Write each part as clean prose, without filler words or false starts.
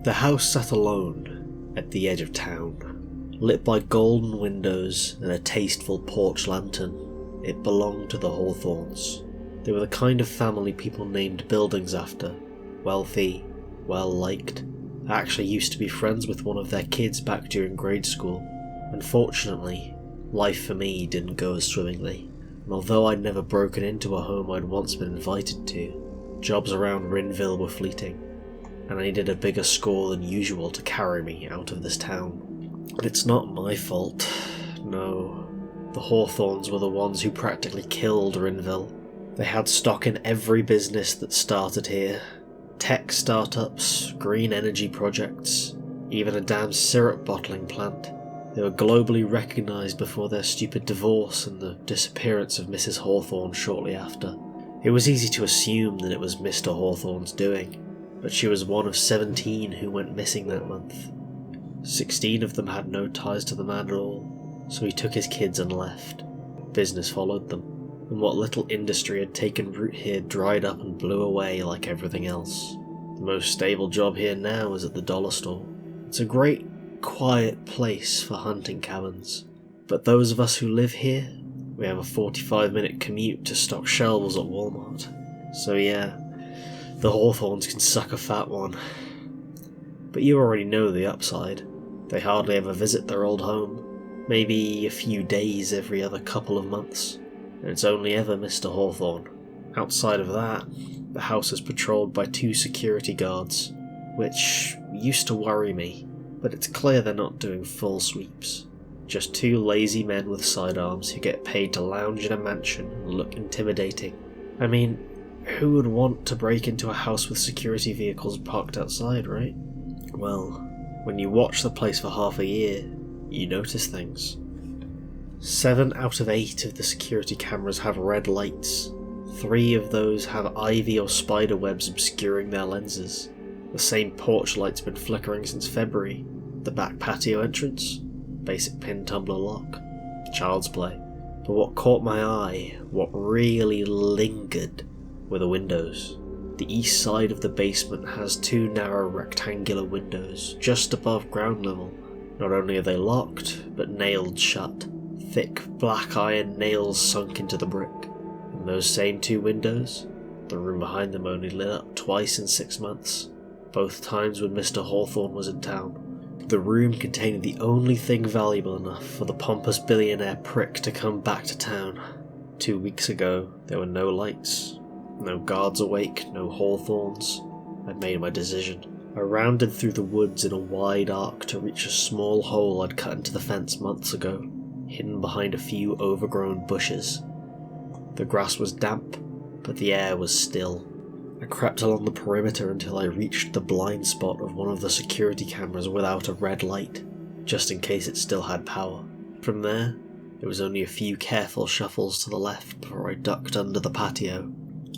The house sat alone at the edge of town, lit by golden windows and a tasteful porch lantern. It belonged to the Hawthorns. They were the kind of family people named buildings after. Wealthy, well-liked. I actually used to be friends with one of their kids back during grade school. Unfortunately, life for me didn't go as swimmingly, and although I'd never broken into a home I'd once been invited to, jobs around Rinville were fleeting, and I needed a bigger score than usual to carry me out of this town. But it's not my fault, no. The Hawthorns were the ones who practically killed Rinville. They had stock in every business that started here. Tech startups, green energy projects, even a damn syrup bottling plant. They were globally recognised before their stupid divorce and the disappearance of Mrs. Hawthorn shortly after. It was easy to assume that it was Mr. Hawthorn's doing, but she was one of 17 who went missing that month. 16 of them had no ties to the man at all, so he took his kids and left. Business followed them, and what little industry had taken root here dried up and blew away like everything else. The most stable job here now is at the dollar store. It's a great, quiet place for hunting cabins, but those of us who live here, we have a 45-minute commute to stock shelves at Walmart. So yeah, the Hawthorns can suck a fat one. But you already know the upside. They hardly ever visit their old home, maybe a few days every other couple of months, and it's only ever Mr. Hawthorn. Outside of that, the house is patrolled by 2 security guards, which used to worry me, but it's clear they're not doing full sweeps. Just 2 lazy men with sidearms who get paid to lounge in a mansion and look intimidating. I mean, who would want to break into a house with security vehicles parked outside, right? Well, when you watch the place for half a year, you notice things. 7 out of 8 of the security cameras have red lights. 3 of those have ivy or spider webs obscuring their lenses. The same porch light's been flickering since February. The back patio entrance, basic pin tumbler lock, child's play. But what caught my eye, what really lingered, were the windows. The east side of the basement has 2 narrow rectangular windows, just above ground level. Not only are they locked, but nailed shut. Thick black iron nails sunk into the brick. And those same 2 windows, the room behind them only lit up twice in 6 months. Both times when Mr. Hawthorn was in town. The room contained the only thing valuable enough for the pompous billionaire prick to come back to town. 2 weeks ago, there were no lights, no guards awake, no Hawthorns. I'd made my decision. I rounded through the woods in a wide arc to reach a small hole I'd cut into the fence months ago, hidden behind a few overgrown bushes. The grass was damp, but the air was still. I crept along the perimeter until I reached the blind spot of one of the security cameras without a red light, just in case it still had power. From there, it was only a few careful shuffles to the left before I ducked under the patio.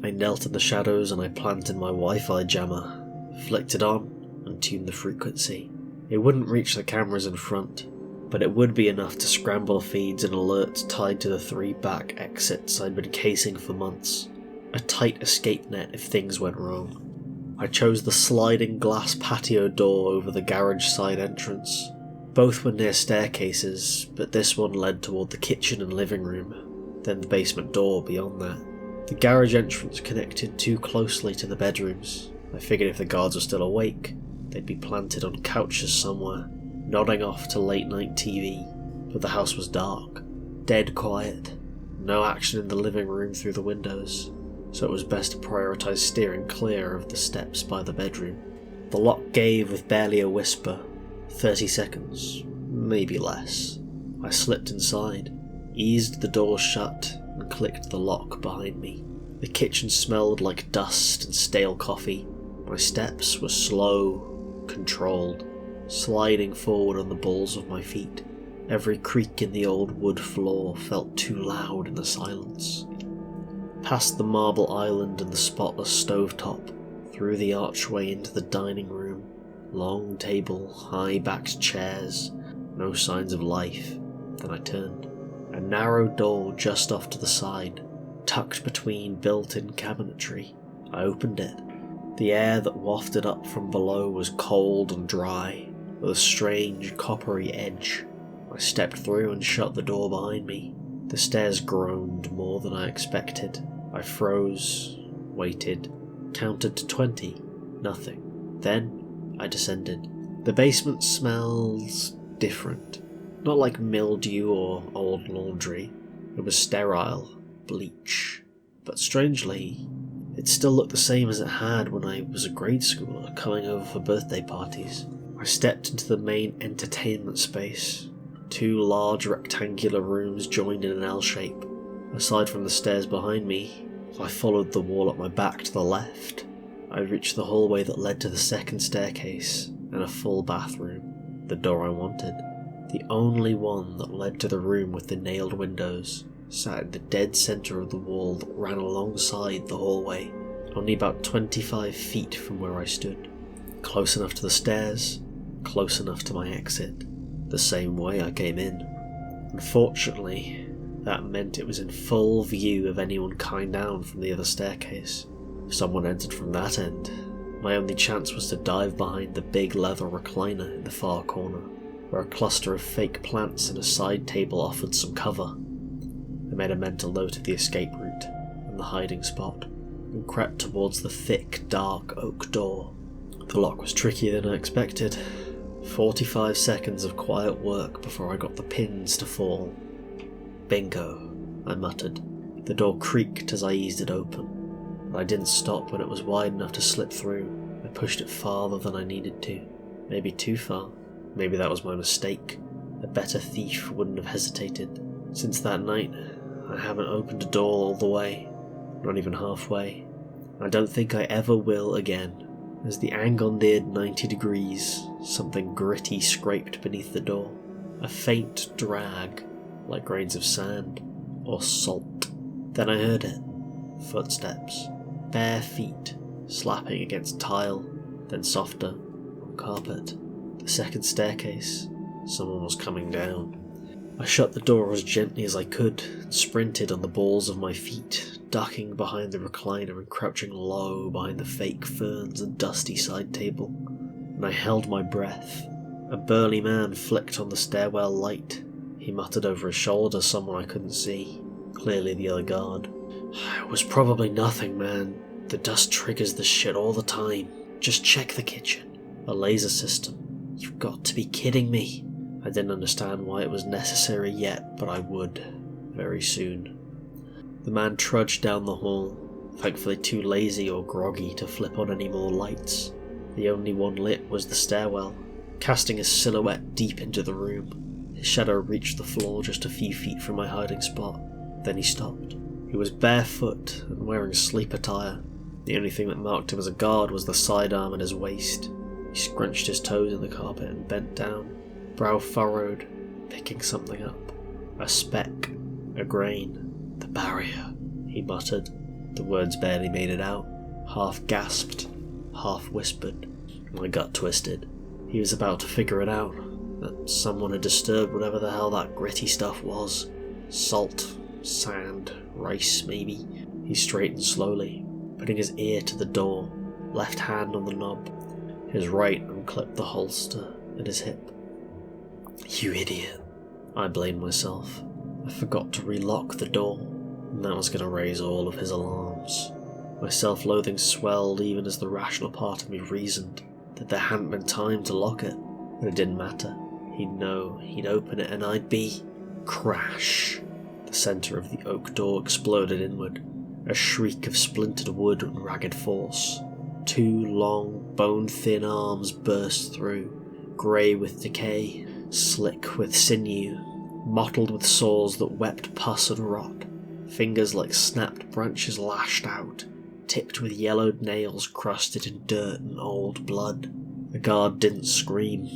I knelt in the shadows and I planted my Wi-Fi jammer, flicked it on, and tuned the frequency. It wouldn't reach the cameras in front, but it would be enough to scramble feeds and alerts tied to the 3 back exits I'd been casing for months. A tight escape net if things went wrong. I chose the sliding glass patio door over the garage side entrance. Both were near staircases, but this one led toward the kitchen and living room, then the basement door beyond that. The garage entrance connected too closely to the bedrooms. I figured if the guards were still awake, they'd be planted on couches somewhere, nodding off to late night TV. But the house was dark, dead quiet, no action in the living room through the windows, so it was best to prioritise steering clear of the steps by the bedroom. The lock gave with barely a whisper. 30 seconds, maybe less. I slipped inside, eased the door shut, and clicked the lock behind me. The kitchen smelled like dust and stale coffee. My steps were slow, controlled, sliding forward on the balls of my feet. Every creak in the old wood floor felt too loud in the silence. Past the marble island and the spotless stovetop, through the archway into the dining room. Long table, high-backed chairs, no signs of life. Then I turned. A narrow door just off to the side, tucked between built-in cabinetry. I opened it. The air that wafted up from below was cold and dry, with a strange coppery edge. I stepped through and shut the door behind me. The stairs groaned more than I expected. I froze, waited, counted to 20. Nothing. Then I descended. The basement smells different. Not like mildew or old laundry. It was sterile, bleach. But strangely, it still looked the same as it had when I was a grade schooler coming over for birthday parties. I stepped into the main entertainment space. 2 large rectangular rooms joined in an L shape. Aside from the stairs behind me, if I followed the wall at my back to the left, I reached the hallway that led to the second staircase and a full bathroom, the door I wanted. The only one that led to the room with the nailed windows sat in the dead centre of the wall that ran alongside the hallway, only about 25 feet from where I stood. Close enough to the stairs, close enough to my exit, the same way I came in. Unfortunately, that meant it was in full view of anyone coming down from the other staircase. If someone entered from that end, my only chance was to dive behind the big leather recliner in the far corner, where a cluster of fake plants and a side table offered some cover. I made a mental note of the escape route and the hiding spot, and crept towards the thick, dark oak door. The lock was trickier than I expected. 45 seconds of quiet work before I got the pins to fall. Bingo, I muttered. The door creaked as I eased it open, but I didn't stop when it was wide enough to slip through. I pushed it farther than I needed to. Maybe too far. Maybe that was my mistake. A better thief wouldn't have hesitated. Since that night, I haven't opened a door all the way, not even halfway. I don't think I ever will again. As the angle neared 90 degrees, something gritty scraped beneath the door. A faint drag, like grains of sand, or salt. Then I heard it. Footsteps. Bare feet, slapping against tile, then softer, on carpet. The second staircase. Someone was coming down. I shut the door as gently as I could and sprinted on the balls of my feet, ducking behind the recliner and crouching low behind the fake ferns and dusty side table. And I held my breath. A burly man flicked on the stairwell light. He muttered over his shoulder, someone I couldn't see. Clearly the other guard. It was probably nothing, man. The dust triggers this shit all the time. Just check the kitchen. A laser system. You've got to be kidding me. I didn't understand why it was necessary yet, but I would, very soon. The man trudged down the hall, thankfully too lazy or groggy to flip on any more lights. The only one lit was the stairwell, casting a silhouette deep into the room. His shadow reached the floor just a few feet from my hiding spot. Then he stopped. He was barefoot and wearing sleep attire. The only thing that marked him as a guard was the sidearm at his waist. He scrunched his toes in the carpet and bent down, brow furrowed, picking something up. A speck, a grain, the barrier, he muttered. The words barely made it out. Half gasped, half whispered. My gut twisted. He was about to figure it out, that someone had disturbed whatever the hell that gritty stuff was. Salt, sand, rice maybe. He straightened slowly, putting his ear to the door, left hand on the knob. His right unclipped the holster at his hip. You idiot. I blamed myself. I forgot to relock the door, and that was going to raise all of his alarms. My self-loathing swelled even as the rational part of me reasoned that there hadn't been time to lock it, but it didn't matter. He'd know, he'd open it, and I'd be... Crash! The centre of the oak door exploded inward, a shriek of splintered wood and ragged force. 2 long, bone-thin arms burst through, grey with decay, slick with sinew, mottled with sores that wept pus and rot. Fingers like snapped branches lashed out, tipped with yellowed nails crusted in dirt and old blood. The guard didn't scream.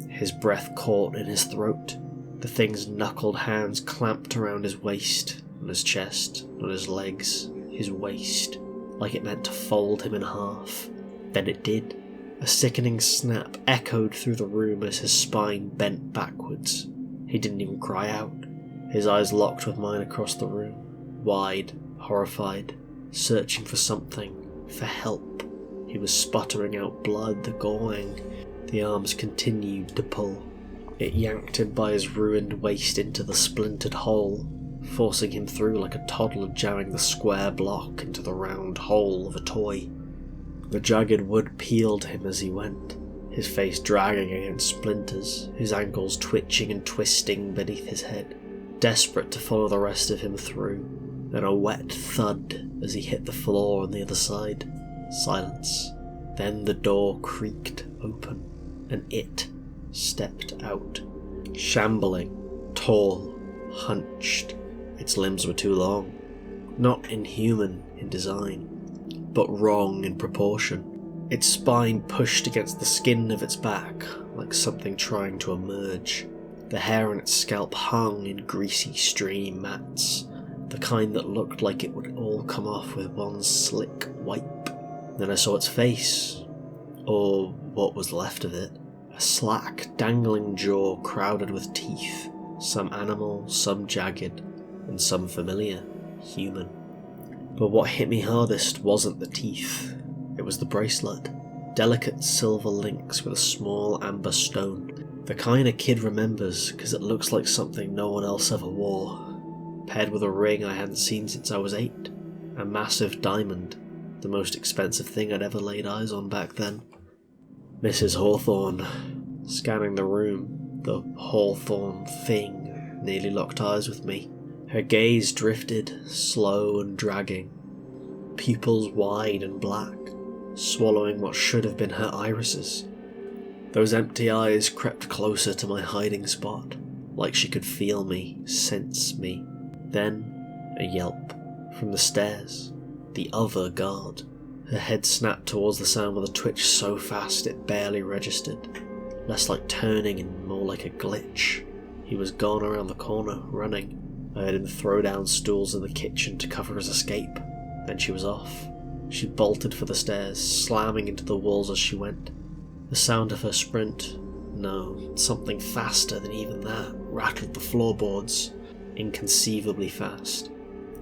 His breath caught in his throat. The thing's knuckled hands clamped around his waist, on his chest, on his legs, his waist, like it meant to fold him in half. Then it did. A sickening snap echoed through the room as his spine bent backwards. He didn't even cry out. His eyes locked with mine across the room, wide, horrified, searching for something, for help. He was sputtering out blood, going. The arms continued to pull. It yanked him by his ruined waist into the splintered hole, forcing him through like a toddler jamming the square block into the round hole of a toy. The jagged wood peeled him as he went, his face dragging against splinters, his ankles twitching and twisting beneath his head, desperate to follow the rest of him through. Then a wet thud as he hit the floor on the other side. Silence. Then the door creaked open, and it stepped out. Shambling, tall, hunched. Its limbs were too long. Not inhuman in design, but wrong in proportion. Its spine pushed against the skin of its back, like something trying to emerge. The hair on its scalp hung in greasy, stringy mats, the kind that looked like it would all come off with one slick wipe. Then I saw its face, or what was left of it. A slack, dangling jaw crowded with teeth, some animal, some jagged, and some familiar, human. But what hit me hardest wasn't the teeth, it was the bracelet. Delicate silver links with a small amber stone, the kind a kid remembers because it looks like something no one else ever wore. Paired with a ring I hadn't seen since I was 8, a massive diamond, the most expensive thing I'd ever laid eyes on back then. Mrs. Hawthorne, scanning the room, the Hawthorne thing, nearly locked eyes with me. Her gaze drifted, slow and dragging, pupils wide and black, swallowing what should have been her irises. Those empty eyes crept closer to my hiding spot, like she could feel me, sense me. Then, a yelp. From the stairs. The other guard. Her head snapped towards the sound with a twitch so fast it barely registered. Less like turning and more like a glitch. He was gone around the corner, running. I heard him throw down stools in the kitchen to cover his escape. Then she was off. She bolted for the stairs, slamming into the walls as she went. The sound of her sprint, no, something faster than even that, rattled the floorboards, inconceivably fast.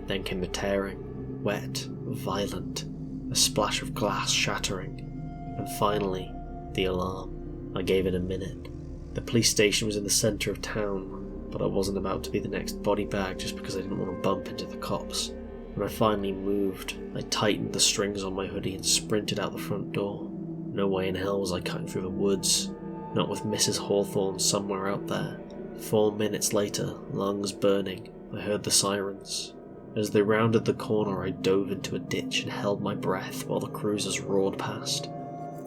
Then came the tearing, wet, violent, a splash of glass shattering, and finally, the alarm. I gave it a minute. The police station was in the centre of town, but I wasn't about to be the next body bag just because I didn't want to bump into the cops. When I finally moved, I tightened the strings on my hoodie and sprinted out the front door. No way in hell was I cutting through the woods, not with Mrs. Hawthorne somewhere out there. 4 minutes later, lungs burning, I heard the sirens. As they rounded the corner, I dove into a ditch and held my breath while the cruisers roared past.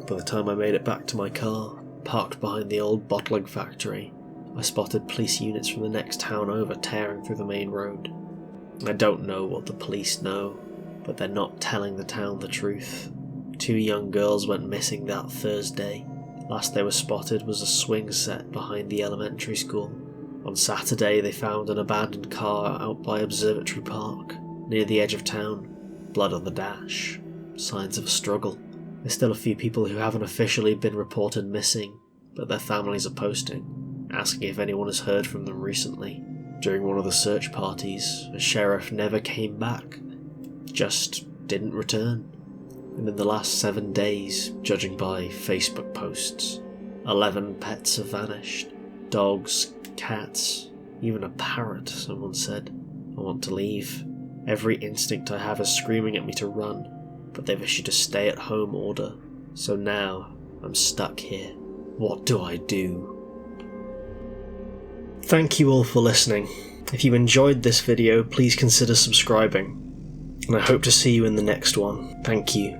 By the time I made it back to my car, parked behind the old bottling factory, I spotted police units from the next town over tearing through the main road. I don't know what the police know, but they're not telling the town the truth. 2 young girls went missing that Thursday. Last they were spotted was a swing set behind the elementary school. On Saturday they found an abandoned car out by Observatory Park, near the edge of town. Blood on the dash. Signs of a struggle. There's still a few people who haven't officially been reported missing, but their families are posting, asking if anyone has heard from them recently. During one of the search parties, a sheriff never came back. Just didn't return. And in the last 7 days, judging by Facebook posts, 11 pets have vanished. Dogs, cats, even a parrot, someone said. I want to leave. Every instinct I have is screaming at me to run, but they've issued a stay-at-home order. So now, I'm stuck here. What do I do? Thank you all for listening. If you enjoyed this video, please consider subscribing. And I hope to see you in the next one. Thank you.